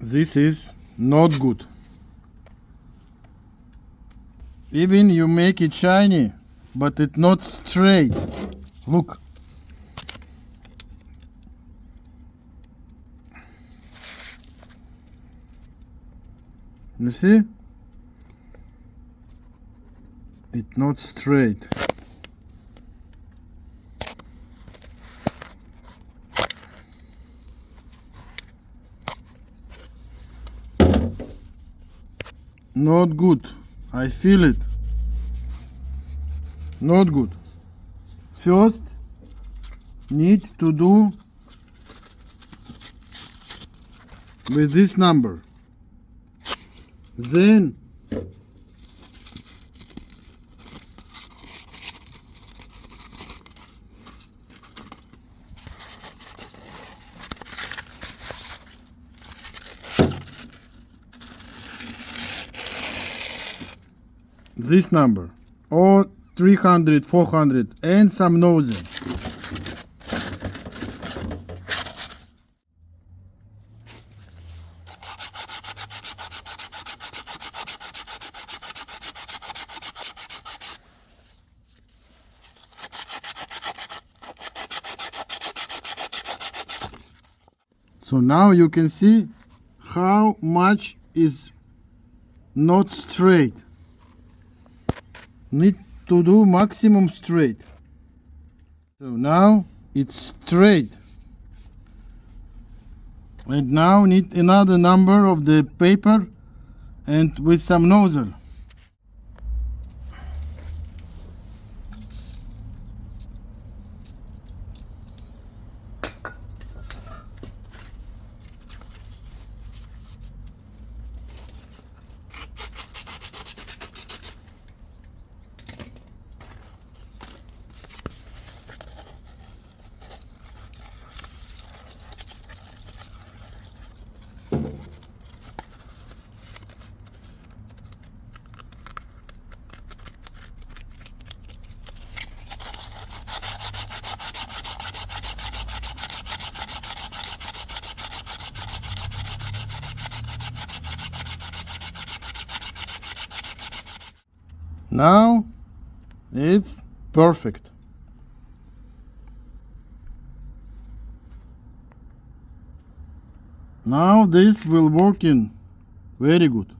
This is not good. Even you make it shiny, but it's not straight. Look. You see? It's not straight. Not good. I feel it. Not good. First, need to do with this number. Then this number, or 300, 400, and some nozzle. So now you can see how much is not straight. Need to do maximum straight. So now it's straight. And now need another number of the paper and with some nozzle. Now it's perfect. Now this will work in very good.